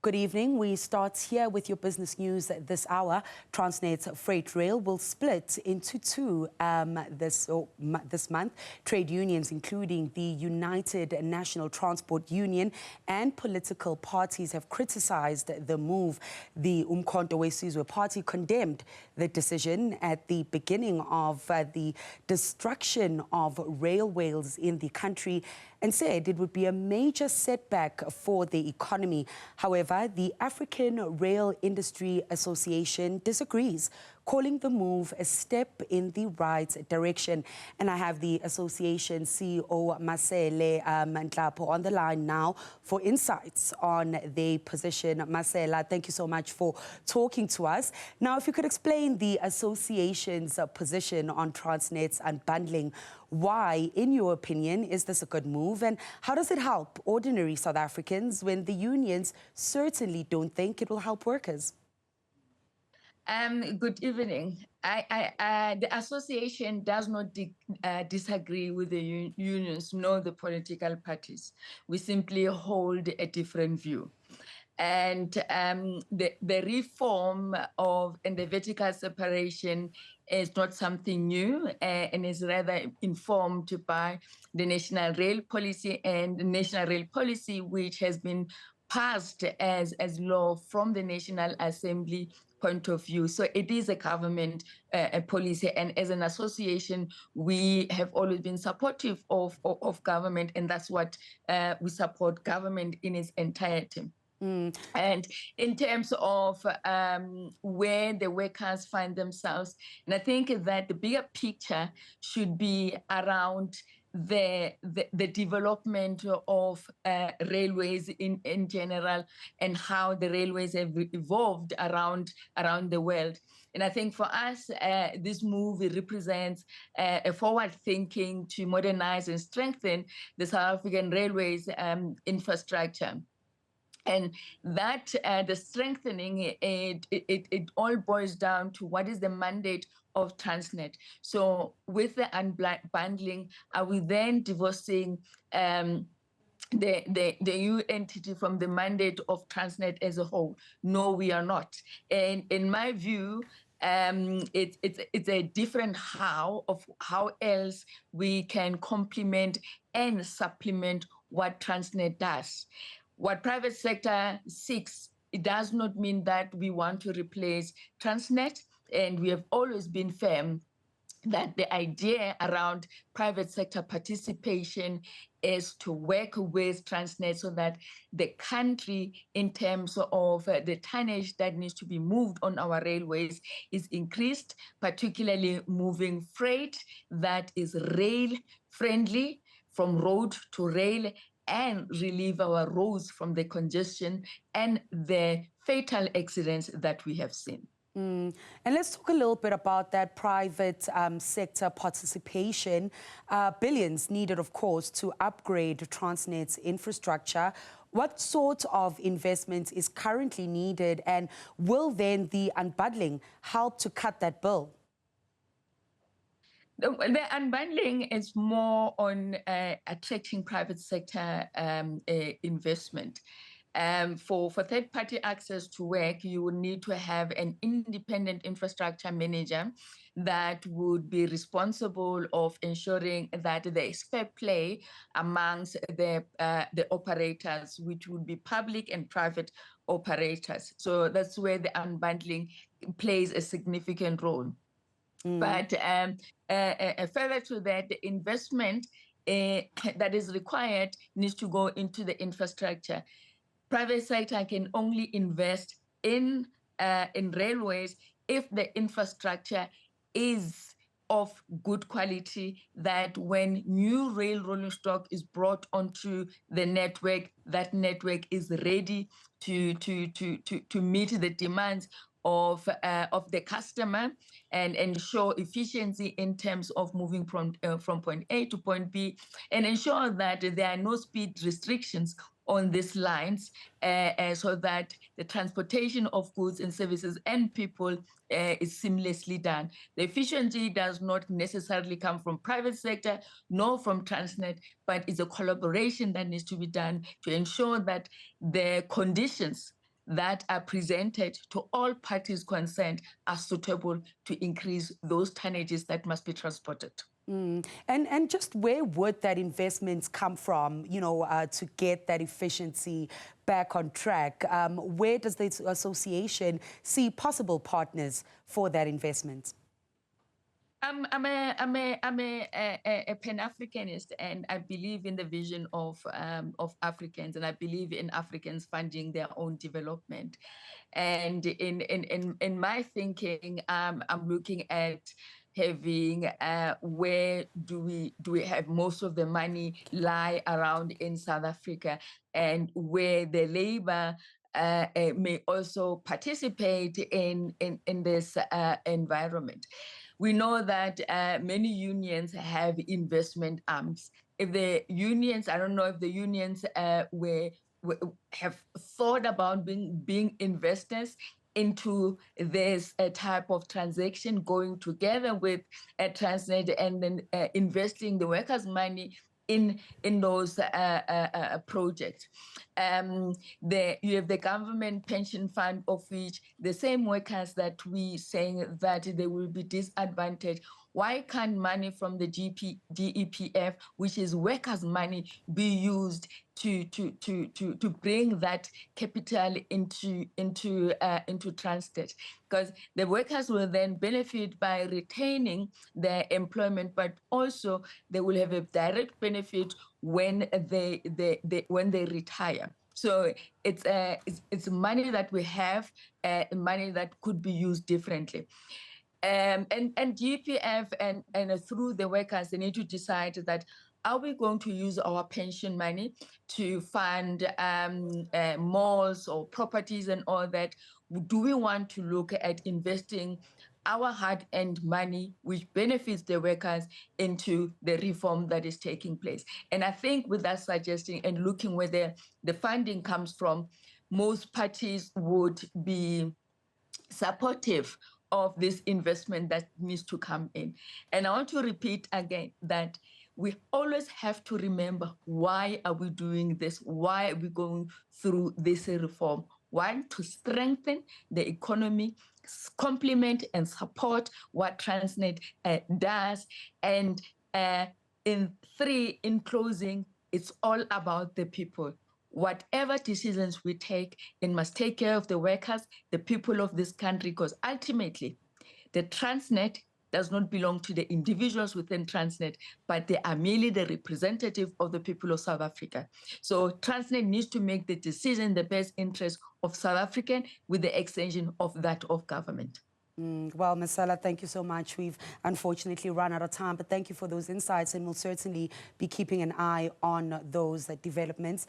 Good evening. We start here with your business news this hour. Transnet Freight Rail will split into two this month. Trade unions, including the United National Transport Union and political parties, have criticized the move. The uMkhonto weSizwe party condemned the decision at the beginning of the destruction of railways in the country and said it would be a major setback for the economy. However, the African Rail Industry Association disagrees, calling the move a step in the right direction. And I have the association CEO, Masela Nhlapo, on the line now for insights on their position. Masela, thank you so much for talking to us. Now, if you could explain the association's position on Transnet's unbundling. Why, in your opinion, is this a good move? And how does it help ordinary South Africans when the unions certainly don't think it will help workers? Good evening. The association does not disagree with the unions nor the political parties. We simply hold a different view. And the reform and the vertical separation is not something new and is rather informed by the National Rail Policy and the National Rail Policy, which has been passed as law from the National Assembly point of view. So it is a government policy, and as an association, we have always been supportive of government, and that's what we support government in its entirety. And in terms of where the workers find themselves, and I think that the bigger picture should be around the development of railways in general and how the railways have evolved around the world. And I think for us, this move represents a forward thinking to modernize and strengthen the South African railways infrastructure. And that the strengthening, it all boils down to what is the mandate of Transnet. So with the unbundling, are we then divorcing the new entity from the mandate of Transnet as a whole? No, we are not. And in my view, it's a different how else we can complement and supplement what Transnet does. What private sector seeks, it does not mean that we want to replace Transnet, and we have always been firm that the idea around private sector participation is to work with Transnet so that the country, in terms of the tonnage that needs to be moved on our railways, is increased, particularly moving freight that is rail-friendly from road to rail, and relieve our roads from the congestion and the fatal accidents that we have seen. And let's talk a little bit about that private sector participation. Billions needed, of course, to upgrade Transnet's infrastructure. What sort of investment is currently needed, and will then the unbundling help to cut that bill? The unbundling is more on attracting private sector investment. For third-party access to work, you would need to have an independent infrastructure manager that would be responsible of ensuring that there is fair play amongst the operators, which would be public and private operators. So that's where the unbundling plays a significant role. But further to that, the investment that is required needs to go into the infrastructure. Private sector can only invest in railways if the infrastructure is of good quality, that when new rail rolling stock is brought onto the network, that network is ready to meet the demands of the customer and ensure efficiency in terms of moving from point A to point B, and ensure that there are no speed restrictions on these lines, so that the transportation of goods and services and people is seamlessly done. The efficiency does not necessarily come from private sector nor from Transnet, but it's a collaboration that needs to be done to ensure that the conditions that are presented to all parties concerned are suitable to increase those tonnages that must be transported. And just where would that investment come from, to get that efficiency back on track? Where does the association see possible partners for that investment? I'm a Pan-Africanist, and I believe in the vision of Africans, and I believe in Africans funding their own development. And in my thinking, I'm looking at having where do we have most of the money lie around in South Africa, and where the labor may also participate in this environment. We know that many unions have investment arms. If the unions, I don't know if the unions have thought about being investors into this type of transaction, going together with Transnet and then investing the workers' money in those projects. You have the government pension fund, of which the same workers that we saying that they will be disadvantaged. Why can't money from the GEPF, which is workers' money, be used to bring that capital into Transnet? Because the workers will then benefit by retaining their employment, but also they will have a direct benefit when they retire. So it's money that we have, money that could be used differently. And GPF and through the workers, they need to decide that, are we going to use our pension money to fund malls or properties and all that? Do we want to look at investing our hard-earned money, which benefits the workers, into the reform that is taking place? And I think with that suggesting and looking where the funding comes from, most parties would be supportive of this investment that needs to come in. And I want to repeat again that we always have to remember, why are we doing this? Why are we going through this reform? One, to strengthen the economy, complement and support what Transnet does. And in closing, it's all about the people. Whatever decisions we take, it must take care of the workers, the people of this country, because ultimately the Transnet does not belong to the individuals within Transnet, but they are merely the representative of the people of South Africa. So Transnet needs to make the decision in the best interest of South African, with the extension of that of government. Well, Masela, thank you so much. We've unfortunately run out of time, but thank you for those insights, and we'll certainly be keeping an eye on those developments.